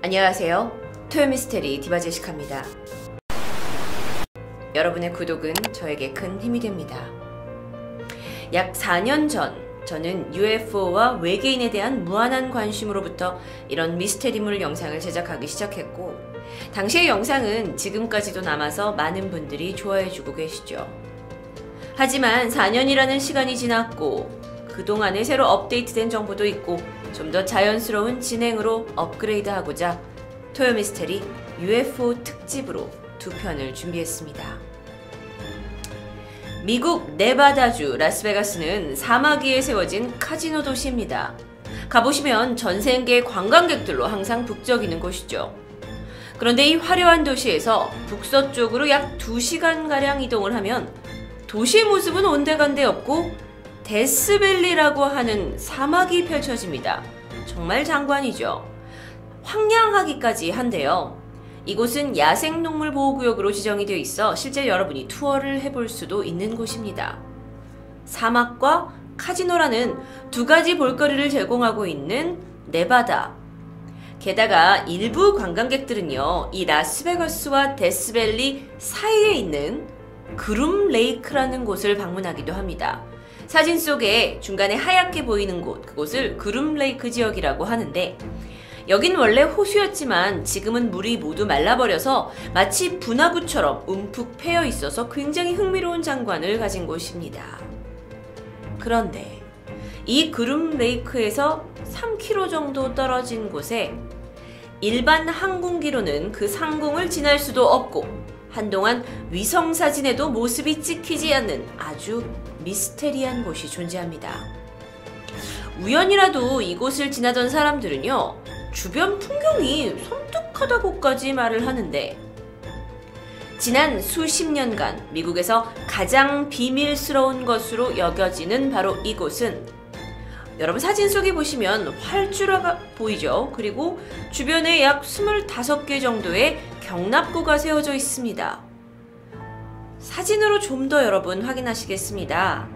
안녕하세요. 토요미스테리 디바 제시카입니다. 여러분의 구독은 저에게 큰 힘이 됩니다. 약 4년 전 저는 UFO와 외계인에 대한 무한한 관심으로부터 이런 미스테리물 영상을 제작하기 시작했고, 당시의 영상은 지금까지도 남아서 많은 분들이 좋아해주고 계시죠. 하지만 4년이라는 시간이 지났고 그동안에 새로 업데이트된 정보도 있고 좀 더 자연스러운 진행으로 업그레이드하고자 토요미스테리 UFO 특집으로 두 편을 준비했습니다. 미국 네바다주 라스베가스는 사막 위에 세워진 카지노 도시입니다. 가보시면 전세계 관광객들로 항상 북적이는 곳이죠. 그런데 이 화려한 도시에서 북서쪽으로 약 2시간가량 이동을 하면 도시의 모습은 온데간데 없고 데스밸리라고 하는 사막이 펼쳐집니다. 정말 장관이죠. 황량하기까지 한데요. 이곳은 야생동물보호구역으로 지정이 되어 있어 실제 여러분이 투어를 해볼 수도 있는 곳입니다. 사막과 카지노라는 두 가지 볼거리를 제공하고 있는 네바다. 게다가 일부 관광객들은요, 이 라스베가스와 데스밸리 사이에 있는 그룸 레이크라는 곳을 방문하기도 합니다. 사진 속에 중간에 하얗게 보이는 곳, 그곳을 그룸 레이크 지역이라고 하는데, 여긴 원래 호수였지만 지금은 물이 모두 말라버려서 마치 분화구처럼 움푹 패여 있어서 굉장히 흥미로운 장관을 가진 곳입니다. 그런데 이 그룸 레이크에서 3km 정도 떨어진 곳에 일반 항공기로는 그 상공을 지날 수도 없고 한동안 위성사진에도 모습이 찍히지 않는 아주 미스테리한 곳이 존재합니다. 우연이라도 이곳을 지나던 사람들은요, 주변 풍경이 섬뜩하다고까지 말을 하는데, 지난 수십 년간 미국에서 가장 비밀스러운 것으로 여겨지는 바로 이곳은, 여러분 사진 속에 보시면 활주로가 보이죠? 그리고 주변에 약 25개 정도의 경납고가 세워져 있습니다. 사진으로 좀 더 여러분 확인하시겠습니다.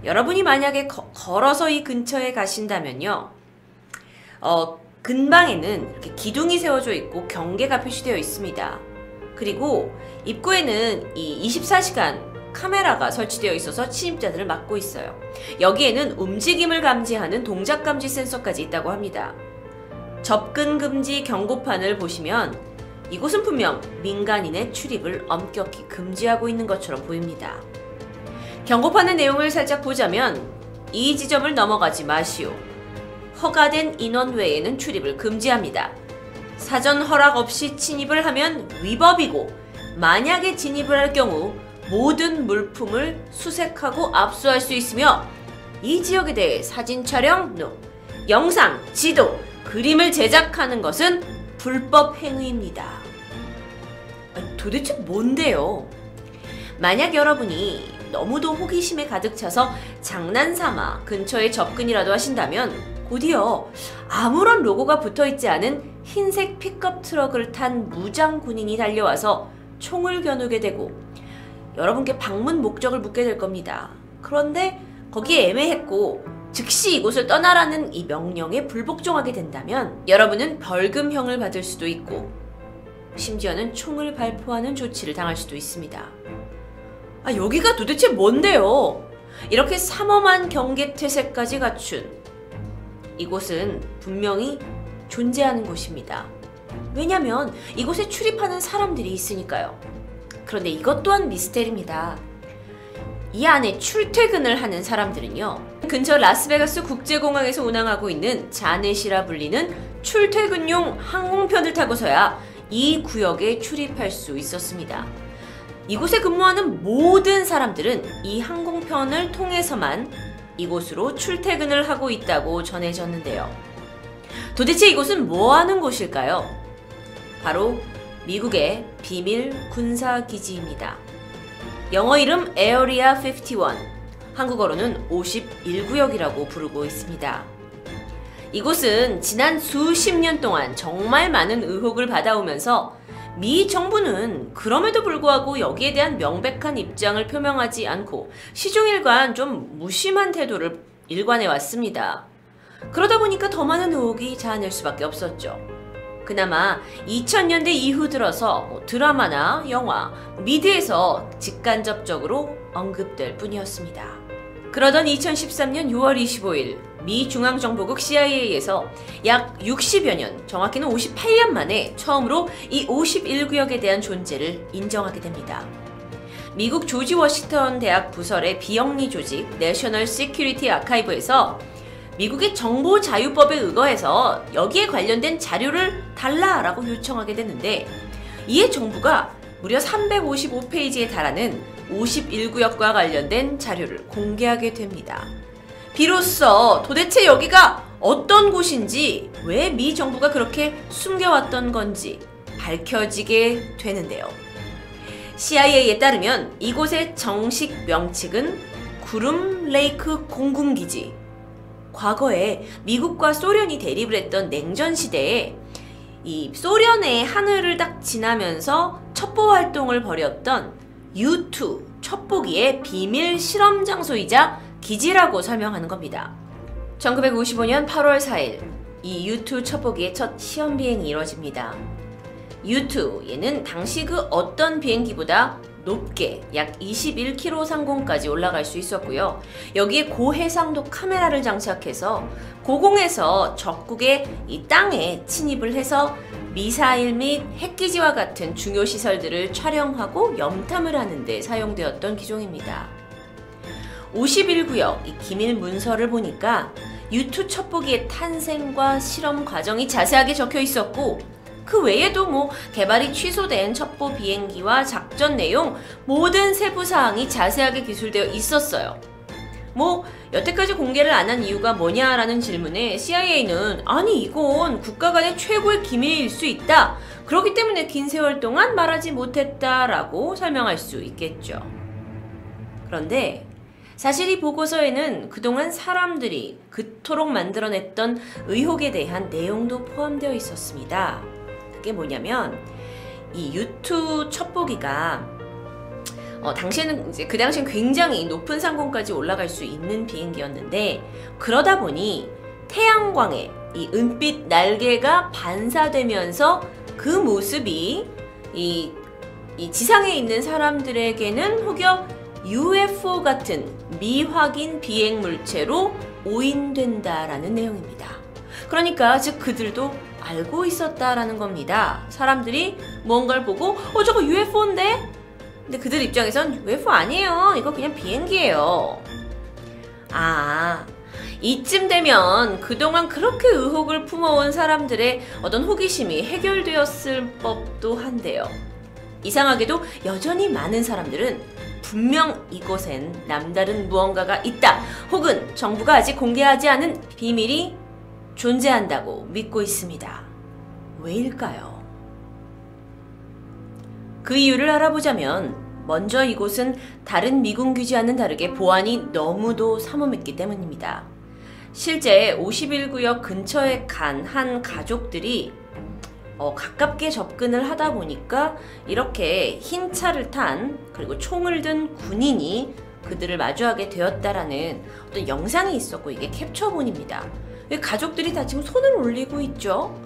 여러분이 만약에 걸어서 이 근처에 가신다면요, 근방에는 이렇게 기둥이 세워져 있고 경계가 표시되어 있습니다. 그리고 입구에는 이 24시간 카메라가 설치되어 있어서 침입자들을 막고 있어요. 여기에는 움직임을 감지하는 동작 감지 센서까지 있다고 합니다. 접근 금지 경고판을 보시면 이곳은 분명 민간인의 출입을 엄격히 금지하고 있는 것처럼 보입니다. 경고판의 내용을 살짝 보자면, 이 지점을 넘어가지 마시오. 허가된 인원 외에는 출입을 금지합니다. 사전 허락 없이 침입을 하면 위법이고, 만약에 진입을 할 경우 모든 물품을 수색하고 압수할 수 있으며, 이 지역에 대해 사진 촬영, 영상, 지도, 그림을 제작하는 것은 불법 행위입니다. 도대체 뭔데요? 만약 여러분이 너무도 호기심에 가득 차서 장난삼아 근처에 접근이라도 하신다면 곧이어 아무런 로고가 붙어있지 않은 흰색 픽업 트럭을 탄 무장 군인이 달려와서 총을 겨누게 되고 여러분께 방문 목적을 묻게 될 겁니다. 그런데 거기에 애매했고 즉시 이곳을 떠나라는 이 명령에 불복종하게 된다면 여러분은 벌금형을 받을 수도 있고 심지어는 총을 발포하는 조치를 당할 수도 있습니다. 여기가 도대체 뭔데요? 이렇게 삼엄한 경계태세까지 갖춘 이곳은 분명히 존재하는 곳입니다. 왜냐면 이곳에 출입하는 사람들이 있으니까요. 그런데 이것 또한 미스테리입니다. 이 안에 출퇴근을 하는 사람들은요, 근처 라스베가스 국제공항에서 운항하고 있는 자넷이라 불리는 출퇴근용 항공편을 타고서야 이 구역에 출입할 수 있었습니다. 이곳에 근무하는 모든 사람들은 이 항공편을 통해서만 이곳으로 출퇴근을 하고 있다고 전해졌는데요. 도대체 이곳은 뭐 하는 곳일까요? 바로 미국의 비밀 군사기지입니다. 영어 이름 에어리아 51, 한국어로는 51구역이라고 부르고 있습니다. 이곳은 지난 수십 년 동안 정말 많은 의혹을 받아오면서 미 정부는 그럼에도 불구하고 여기에 대한 명백한 입장을 표명하지 않고 시종일관 좀 무심한 태도를 일관해 왔습니다. 그러다 보니까 더 많은 의혹이 자아낼 수밖에 없었죠. 그나마 2000년대 이후 들어서 드라마나 영화, 미드에서 직간접적으로 언급될 뿐이었습니다. 그러던 2013년 6월 25일 미 중앙정보국 CIA에서 약 60여 년, 정확히는 58년 만에 처음으로 이 51구역에 대한 존재를 인정하게 됩니다. 미국 조지 워싱턴 대학 부설의 비영리 조직 내셔널 시큐리티 아카이브에서 미국의 정보자유법에 의거해서 여기에 관련된 자료를 달라라고 요청하게 되는데, 이에 정부가 무려 355페이지에 달하는 51구역과 관련된 자료를 공개하게 됩니다. 비로소 도대체 여기가 어떤 곳인지, 왜 미 정부가 그렇게 숨겨왔던 건지 밝혀지게 되는데요. CIA에 따르면 이곳의 정식 명칭은 구름 레이크 공군기지. 과거에 미국과 소련이 대립을 했던 냉전 시대에 이 소련의 하늘을 딱 지나면서 첩보 활동을 벌였던 U2 첩보기의 비밀 실험 장소이자 기지라고 설명하는 겁니다. 1955년 8월 4일 이 U2 첩보기의 첫 시험 비행이 이뤄집니다. U2, 얘는 당시 그 어떤 비행기보다 높게 약 21km 상공까지 올라갈 수 있었고요. 여기에 고해상도 카메라를 장착해서 고공에서 적국의 이 땅에 침입을 해서 미사일 및 핵기지와 같은 중요 시설들을 촬영하고 염탐을 하는 데 사용되었던 기종입니다. 51구역 이 기밀 문서를 보니까 U2 첩보기의 탄생과 실험 과정이 자세하게 적혀 있었고, 그 외에도 개발이 취소된 첩보 비행기와 작전 내용, 모든 세부사항이 자세하게 기술되어 있었어요. 여태까지 공개를 안 한 이유가 뭐냐라는 질문에 CIA는 아니 이건 국가 간의 최고의 기밀일 수 있다. 그렇기 때문에 긴 세월 동안 말하지 못했다라고 설명할 수 있겠죠. 그런데 사실 이 보고서에는 그동안 사람들이 그토록 만들어냈던 의혹에 대한 내용도 포함되어 있었습니다. 그게 뭐냐면 이 U2 첩보기가 당시에는 그 당시엔 굉장히 높은 상공까지 올라갈 수 있는 비행기였는데, 그러다 보니 태양광에 이 은빛 날개가 반사되면서 그 모습이 이 지상에 있는 사람들에게는 혹여 UFO 같은 미확인 비행 물체로 오인된다라는 내용입니다. 그러니까 즉 그들도 알고 있었다라는 겁니다. 사람들이 뭔가를 보고 저거 UFO인데? 근데 그들 입장에선 UFO 아니에요. 이거 그냥 비행기예요. 이쯤 되면 그동안 그렇게 의혹을 품어온 사람들의 어떤 호기심이 해결되었을 법도 한데요. 이상하게도 여전히 많은 사람들은 분명 이곳엔 남다른 무언가가 있다, 혹은 정부가 아직 공개하지 않은 비밀이 존재한다고 믿고 있습니다. 왜일까요? 그 이유를 알아보자면 먼저 이곳은 다른 미군 기지와는 다르게 보안이 너무도 사모했기 때문입니다. 실제 51구역 근처에 간 한 가족들이 가깝게 접근을 하다 보니까 이렇게 흰 차를 탄, 그리고 총을 든 군인이 그들을 마주하게 되었다라는 어떤 영상이 있었고, 이게 캡처본입니다. 가족들이 다 지금 손을 올리고 있죠.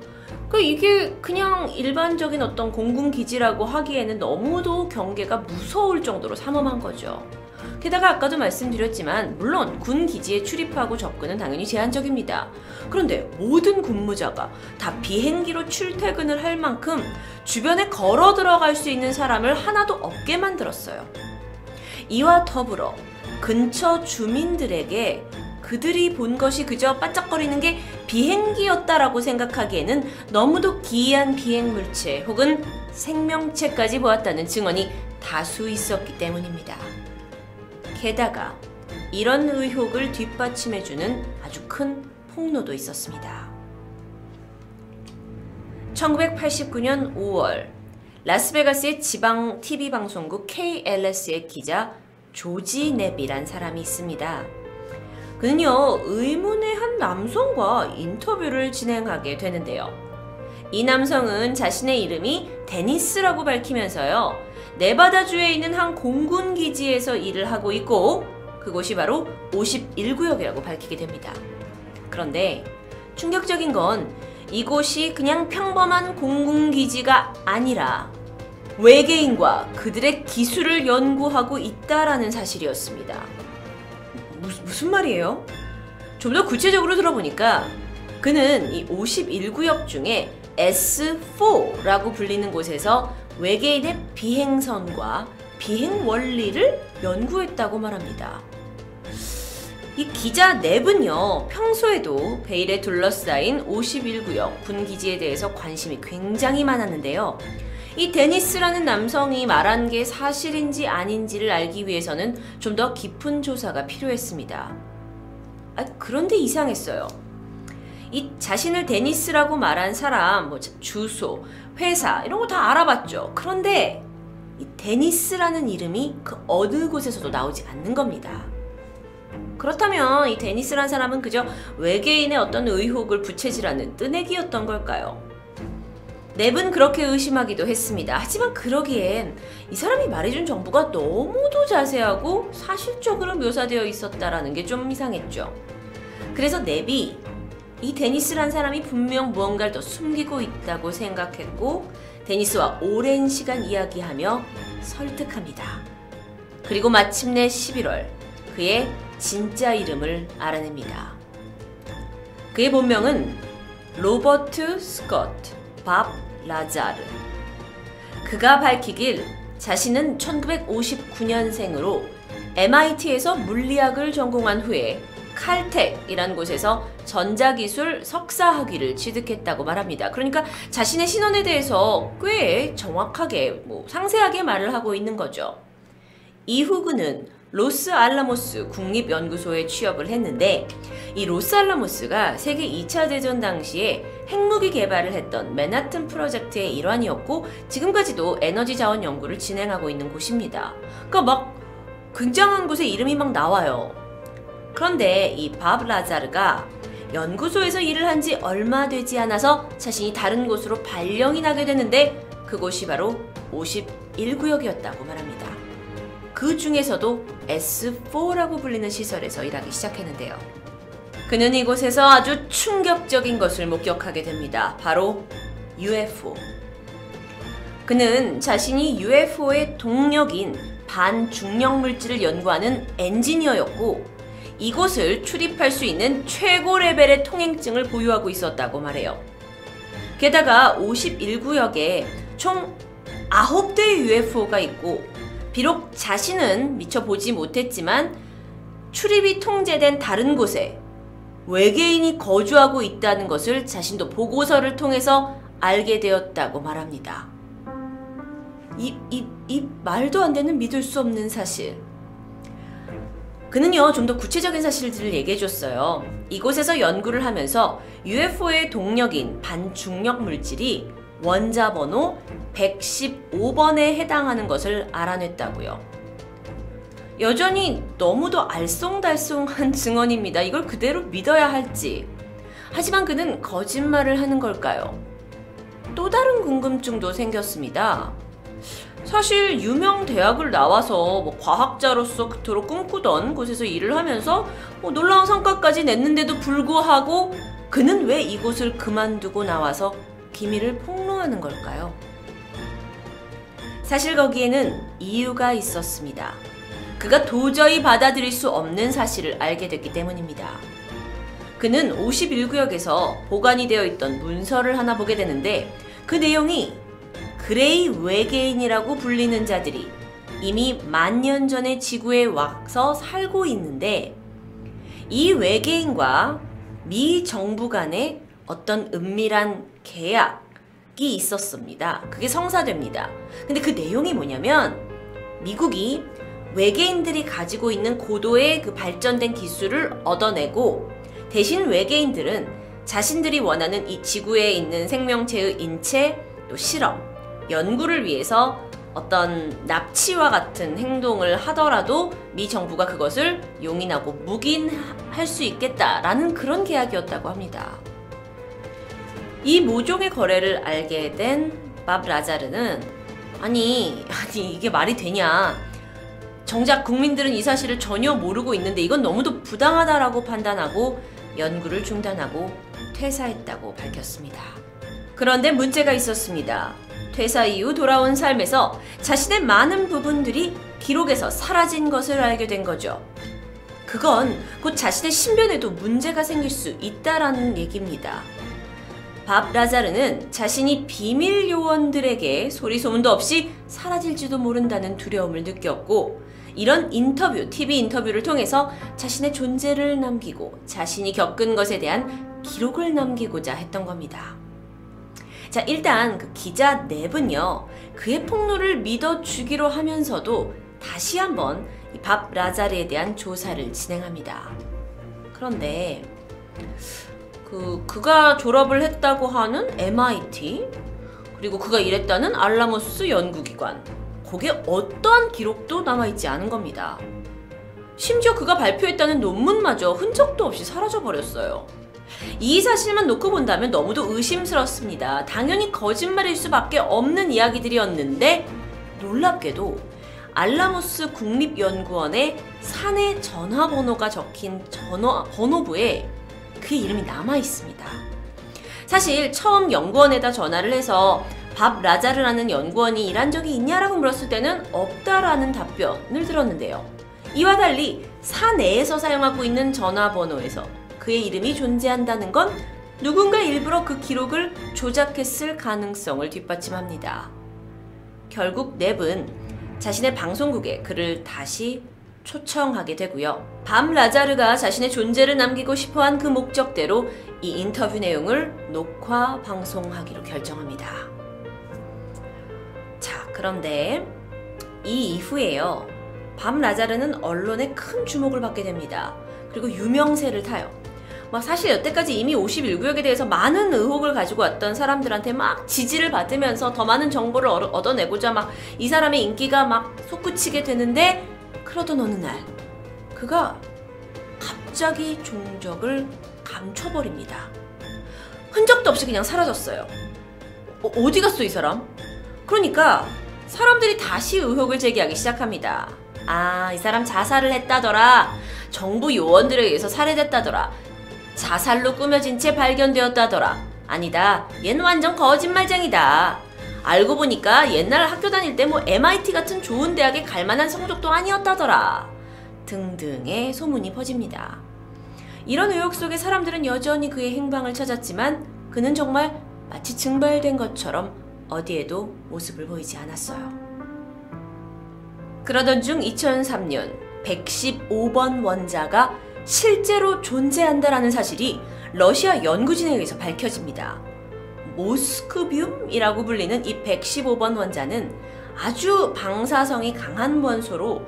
이게 그냥 일반적인 어떤 공군기지라고 하기에는 너무도 경계가 무서울 정도로 삼엄한 거죠. 게다가 아까도 말씀드렸지만 물론 군 기지에 출입하고 접근은 당연히 제한적입니다. 그런데 모든 근무자가 다 비행기로 출퇴근을 할 만큼 주변에 걸어 들어갈 수 있는 사람을 하나도 없게 만들었어요. 이와 더불어 근처 주민들에게 그들이 본 것이 그저 반짝거리는 게 비행기였다라고 생각하기에는 너무도 기이한 비행물체 혹은 생명체까지 보았다는 증언이 다수 있었기 때문입니다. 게다가 이런 의혹을 뒷받침해주는 아주 큰 폭로도 있었습니다. 1989년 5월 라스베가스의 지방 TV 방송국 KLS의 기자 조지 넵이란 사람이 있습니다. 그는요, 의문의 한 남성과 인터뷰를 진행하게 되는데요. 이 남성은 자신의 이름이 데니스라고 밝히면서요, 네바다주에 있는 한 공군기지에서 일을 하고 있고 그곳이 바로 51구역이라고 밝히게 됩니다. 그런데 충격적인 건 이곳이 그냥 평범한 공군기지가 아니라 외계인과 그들의 기술을 연구하고 있다라는 사실이었습니다. 무슨 말이에요? 좀 더 구체적으로 들어보니까 그는 이 51구역 중에 S4라고 불리는 곳에서 외계인의 비행선과 비행 원리를 연구했다고 말합니다. 이 기자 넵은요, 평소에도 베일에 둘러싸인 51구역 군기지에 대해서 관심이 굉장히 많았는데요. 이 데니스라는 남성이 말한 게 사실인지 아닌지를 알기 위해서는 좀 더 깊은 조사가 필요했습니다. 그런데 이상했어요. 이 자신을 데니스라고 말한 사람, 주소, 회사 이런 거 다 알아봤죠. 그런데 이 데니스라는 이름이 그 어느 곳에서도 나오지 않는 겁니다. 그렇다면 이 데니스란 사람은 그저 외계인의 어떤 의혹을 부채질하는 뜨내기였던 걸까요? 넵은 그렇게 의심하기도 했습니다. 하지만 그러기엔 이 사람이 말해준 정보가 너무도 자세하고 사실적으로 묘사되어 있었다라는 게 좀 이상했죠. 그래서 넵이 이 데니스란 사람이 분명 무언가를 더 숨기고 있다고 생각했고 데니스와 오랜 시간 이야기하며 설득합니다. 그리고 마침내 11월 그의 진짜 이름을 알아냅니다. 그의 본명은 로버트 스코트 밥 라자르. 그가 밝히길 자신은 1959년생으로 MIT에서 물리학을 전공한 후에 칼텍이라는 곳에서 전자기술 석사학위를 취득했다고 말합니다. 그러니까 자신의 신원에 대해서 꽤 정확하게, 상세하게 말을 하고 있는 거죠. 이후 그는 로스알라모스 국립연구소에 취업을 했는데 이 로스알라모스가 세계 2차 대전 당시에 핵무기 개발을 했던 맨하튼 프로젝트의 일환이었고 지금까지도 에너지 자원 연구를 진행하고 있는 곳입니다. 그러니까 막 굉장한 곳에 이름이 막 나와요. 그런데 이 밥 라자르가 연구소에서 일을 한 지 얼마 되지 않아서 자신이 다른 곳으로 발령이 나게 되는데 그곳이 바로 51구역이었다고 말합니다. 그 중에서도 S4라고 불리는 시설에서 일하기 시작했는데요. 그는 이곳에서 아주 충격적인 것을 목격하게 됩니다. 바로 UFO. 그는 자신이 UFO의 동력인 반중력 물질을 연구하는 엔지니어였고 이곳을 출입할 수 있는 최고 레벨의 통행증을 보유하고 있었다고 말해요. 게다가 51구역에 총 9대의 UFO가 있고 비록 자신은 미처 보지 못했지만 출입이 통제된 다른 곳에 외계인이 거주하고 있다는 것을 자신도 보고서를 통해서 알게 되었다고 말합니다. 이 말도 안 되는 믿을 수 없는 사실. 그는요, 좀 더 구체적인 사실들을 얘기해줬어요. 이곳에서 연구를 하면서 UFO의 동력인 반중력 물질이 원자 번호 115번에 해당하는 것을 알아냈다고요. 여전히 너무도 알쏭달쏭한 증언입니다. 이걸 그대로 믿어야 할지. 하지만 그는 거짓말을 하는 걸까요? 또 다른 궁금증도 생겼습니다. 사실 유명 대학을 나와서 과학자로서 그토록 꿈꾸던 곳에서 일을 하면서 놀라운 성과까지 냈는데도 불구하고 그는 왜 이곳을 그만두고 나와서 기밀을 폭로하는 걸까요? 사실 거기에는 이유가 있었습니다. 그가 도저히 받아들일 수 없는 사실을 알게 됐기 때문입니다. 그는 51구역에서 보관이 되어 있던 문서를 하나 보게 되는데 그 내용이 그레이 외계인이라고 불리는 자들이 이미 10,000년 전에 지구에 와서 살고 있는데 이 외계인과 미 정부 간에 어떤 은밀한 계약이 있었습니다. 그게 성사됩니다. 근데 그 내용이 뭐냐면 미국이 외계인들이 가지고 있는 고도의 그 발전된 기술을 얻어내고 대신 외계인들은 자신들이 원하는 이 지구에 있는 생명체의 인체, 또 실험, 연구를 위해서 어떤 납치와 같은 행동을 하더라도 미 정부가 그것을 용인하고 묵인할 수 있겠다라는 그런 계약이었다고 합니다. 이 모종의 거래를 알게 된 밥 라자르는 아니 이게 말이 되냐, 정작 국민들은 이 사실을 전혀 모르고 있는데 이건 너무도 부당하다라고 판단하고 연구를 중단하고 퇴사했다고 밝혔습니다. 그런데 문제가 있었습니다. 퇴사 이후 돌아온 삶에서 자신의 많은 부분들이 기록에서 사라진 것을 알게 된 거죠. 그건 곧 자신의 신변에도 문제가 생길 수 있다라는 얘기입니다. 밥 라자르는 자신이 비밀 요원들에게 소리소문도 없이 사라질지도 모른다는 두려움을 느꼈고, 이런 인터뷰, TV 인터뷰를 통해서 자신의 존재를 남기고 자신이 겪은 것에 대한 기록을 남기고자 했던 겁니다. 자, 일단 그 기자 넵은요, 그의 폭로를 믿어주기로 하면서도 다시 한번 이 밥 라자르에 대한 조사를 진행합니다. 그런데 그가 졸업을 했다고 하는 MIT, 그리고 그가 일했다는 알라모스 연구기관, 거기에 어떠한 기록도 남아있지 않은 겁니다. 심지어 그가 발표했다는 논문마저 흔적도 없이 사라져버렸어요. 이 사실만 놓고 본다면 너무도 의심스럽습니다. 당연히 거짓말일 수밖에 없는 이야기들이었는데, 놀랍게도 알라모스 국립연구원의 사내 전화번호가 적힌 번호부에 그의 이름이 남아있습니다. 사실 처음 연구원에다 전화를 해서 밥 라자르라는 연구원이 일한 적이 있냐라고 물었을 때는 없다라는 답변을 들었는데요. 이와 달리 사내에서 사용하고 있는 전화번호에서 그의 이름이 존재한다는 건 누군가 일부러 그 기록을 조작했을 가능성을 뒷받침합니다. 결국 넵은 자신의 방송국에 그를 다시 초청하게 되고요. 밥 라자르가 자신의 존재를 남기고 싶어한 그 목적대로 이 인터뷰 내용을 녹화 방송하기로 결정합니다. 자, 그런데 이 이후에요, 밥 라자르는 언론에 큰 주목을 받게 됩니다. 그리고 유명세를 타요. 사실 여태까지 이미 51구역에 대해서 많은 의혹을 가지고 왔던 사람들한테 막 지지를 받으면서 더 많은 정보를 얻어내고자 막 이 사람의 인기가 막 솟구치게 되는데, 그러던 어느 날 그가 갑자기 종적을 감춰버립니다. 흔적도 없이 그냥 사라졌어요. 어디 갔어 이 사람? 그러니까 사람들이 다시 의혹을 제기하기 시작합니다. 아, 이 사람 자살을 했다더라. 정부 요원들에 의해서 살해됐다더라. 자살로 꾸며진 채 발견되었다더라. 아니다, 얜 완전 거짓말쟁이다. 알고 보니까 옛날 학교 다닐 때 MIT 같은 좋은 대학에 갈 만한 성적도 아니었다더라. 등등의 소문이 퍼집니다. 이런 의혹 속에 사람들은 여전히 그의 행방을 찾았지만 그는 정말 마치 증발된 것처럼 어디에도 모습을 보이지 않았어요. 그러던 중 2003년 115번 원자가 실제로 존재한다라는 사실이 러시아 연구진에 의해서 밝혀집니다. 모스크뷴이라고 불리는 이 115번 원자는 아주 방사성이 강한 원소로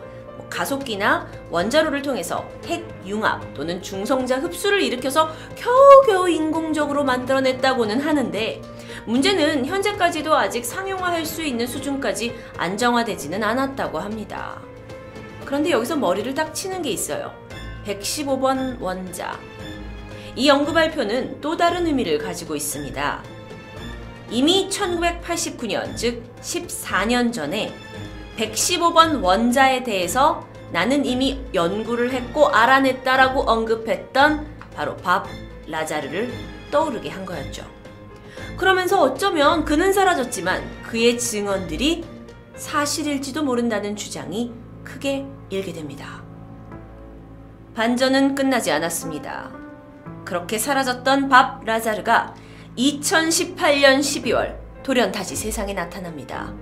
가속기나 원자로를 통해서 핵 융합 또는 중성자 흡수를 일으켜서 겨우겨우 인공적으로 만들어냈다고는 하는데, 문제는 현재까지도 아직 상용화할 수 있는 수준까지 안정화되지는 않았다고 합니다. 그런데 여기서 머리를 딱 치는 게 있어요. 115번 원자. 이 연구 발표는 또 다른 의미를 가지고 있습니다. 이미 1989년, 즉 14년 전에 115번 원자에 대해서 나는 이미 연구를 했고 알아냈다라고 언급했던 바로 밥 라자르를 떠오르게 한 거였죠. 그러면서 어쩌면 그는 사라졌지만 그의 증언들이 사실일지도 모른다는 주장이 크게 일게 됩니다. 반전은 끝나지 않았습니다. 그렇게 사라졌던 밥 라자르가 2018년 12월 돌연 다시 세상에 나타납니다.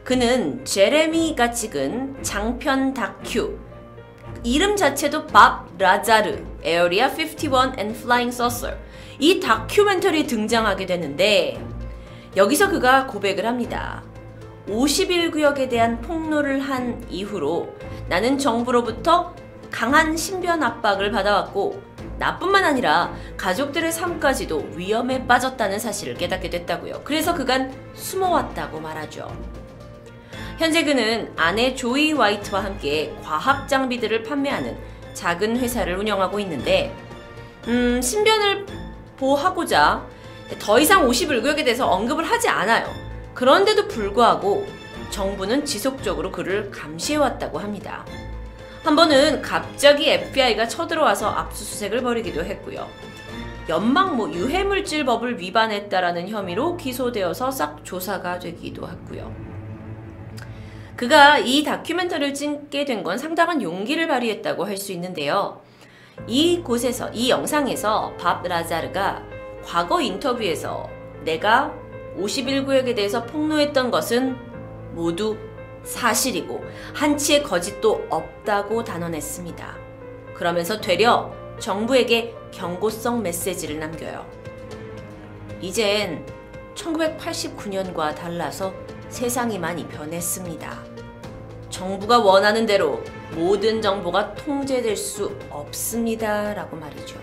그는 제레미가 찍은 장편 다큐, 이름 자체도 밥 라자르, Area 51 and Flying Saucer, 이 다큐멘터리에 등장하게 되는데, 여기서 그가 고백을 합니다. 51구역에 대한 폭로를 한 이후로 나는 정부로부터 강한 신변 압박을 받아왔고, 나뿐만 아니라 가족들의 삶까지도 위험에 빠졌다는 사실을 깨닫게 됐다고요. 그래서 그간 숨어왔다고 말하죠. 현재 그는 아내 조이 화이트와 함께 과학 장비들을 판매하는 작은 회사를 운영하고 있는데, 신변을 보호하고자 더 이상 51구역에 대해서 언급을 하지 않아요. 그런데도 불구하고 정부는 지속적으로 그를 감시해왔다고 합니다. 한 번은 갑자기 FBI가 쳐들어와서 압수수색을 벌이기도 했고요. 연막 유해물질법을 위반했다라는 혐의로 기소되어서 싹 조사가 되기도 했고요. 그가 이 다큐멘터리를 찍게 된 건 상당한 용기를 발휘했다고 할 수 있는데요. 이 영상에서 밥 라자르가 과거 인터뷰에서 내가 51구역에 대해서 폭로했던 것은 모두 사실이고 한치의 거짓도 없다고 단언했습니다. 그러면서 되려 정부에게 경고성 메시지를 남겨요. 이젠 1989년과 달라서 세상이 많이 변했습니다. 정부가 원하는 대로 모든 정보가 통제될 수 없습니다. 라고 말이죠.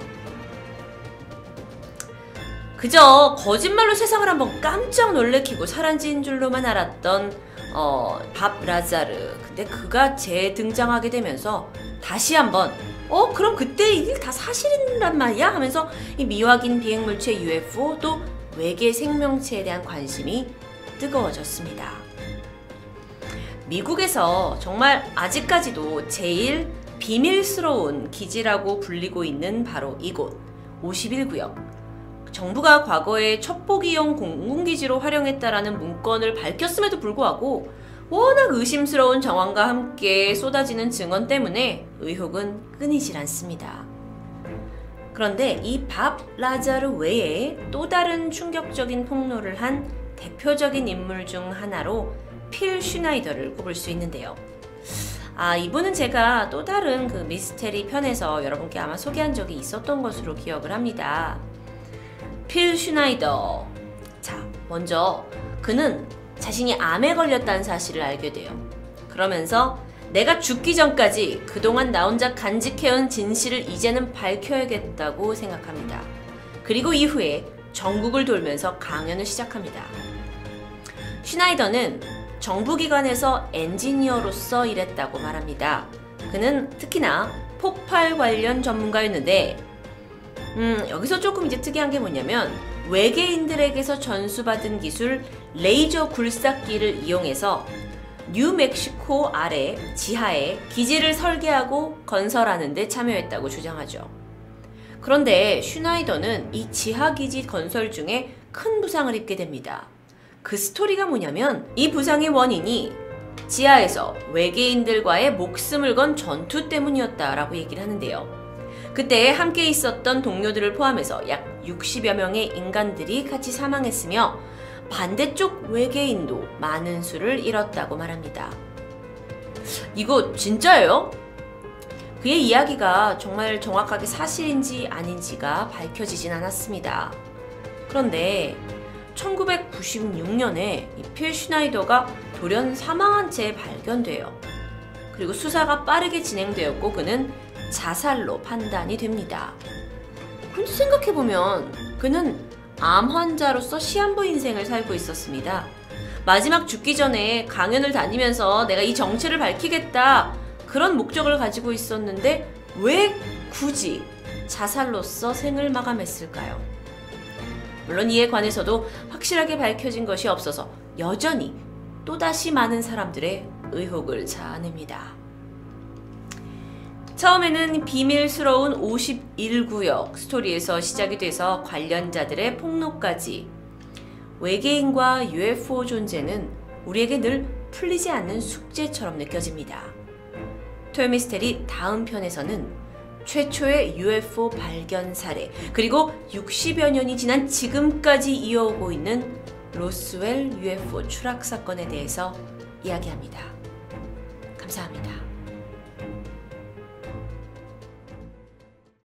그저 거짓말로 세상을 한번 깜짝 놀래키고 사라진 줄로만 알았던 밥 라자르. 근데 그가 재등장하게 되면서 다시 한번 그럼 그때 이 일 다 사실이란 말이야? 하면서 이 미확인 비행물체 UFO 또 외계 생명체에 대한 관심이 뜨거워졌습니다. 미국에서 정말 아직까지도 제일 비밀스러운 기지라고 불리고 있는 바로 이곳 51구역. 정부가 과거에 첩보기용 공군기지로 활용했다라는 문건을 밝혔음에도 불구하고 워낙 의심스러운 정황과 함께 쏟아지는 증언 때문에 의혹은 끊이질 않습니다. 그런데 이 밥 라자르 외에 또 다른 충격적인 폭로를 한 대표적인 인물 중 하나로 필 슈나이더를 꼽을 수 있는데요. 이분은 제가 또 다른 그 미스테리 편에서 여러분께 아마 소개한 적이 있었던 것으로 기억을 합니다. 필 슈나이더. 자, 먼저 그는 자신이 암에 걸렸다는 사실을 알게 돼요. 그러면서 내가 죽기 전까지 그동안 나 혼자 간직해온 진실을 이제는 밝혀야겠다고 생각합니다. 그리고 이후에 전국을 돌면서 강연을 시작합니다. 슈나이더는 정부기관에서 엔지니어로서 일했다고 말합니다. 그는 특히나 폭발 관련 전문가였는데 여기서 조금 이제 특이한 게 뭐냐면 외계인들에게서 전수받은 기술 레이저 굴삭기를 이용해서 뉴멕시코 아래 지하에 기지를 설계하고 건설하는 데 참여했다고 주장하죠. 그런데 슈나이더는 이 지하기지 건설 중에 큰 부상을 입게 됩니다. 그 스토리가 뭐냐면 이 부상의 원인이 지하에서 외계인들과의 목숨을 건 전투 때문이었다라고 얘기를 하는데요. 그때 함께 있었던 동료들을 포함해서 약 60여 명의 인간들이 같이 사망했으며 반대쪽 외계인도 많은 수를 잃었다고 말합니다. 이거 진짜예요? 그의 이야기가 정말 정확하게 사실인지 아닌지가 밝혀지진 않았습니다. 그런데 1996년에 이 필 슈나이더가 돌연 사망한 채 발견돼요. 그리고 수사가 빠르게 진행되었고 그는 자살로 판단이 됩니다. 그런데 생각해보면 그는 암 환자로서 시한부 인생을 살고 있었습니다. 마지막 죽기 전에 강연을 다니면서 내가 이 정체를 밝히겠다 그런 목적을 가지고 있었는데 왜 굳이 자살로서 생을 마감했을까요? 물론 이에 관해서도 확실하게 밝혀진 것이 없어서 여전히 또다시 많은 사람들의 의혹을 자아냅니다. 처음에는 비밀스러운 51구역 스토리에서 시작이 돼서 관련자들의 폭로까지 외계인과 UFO 존재는 우리에게 늘 풀리지 않는 숙제처럼 느껴집니다. 토요미스테리 다음 편에서는 최초의 UFO 발견 사례 그리고 60여 년이 지난 지금까지 이어오고 있는 로스웰 UFO 추락 사건에 대해서 이야기합니다. 감사합니다.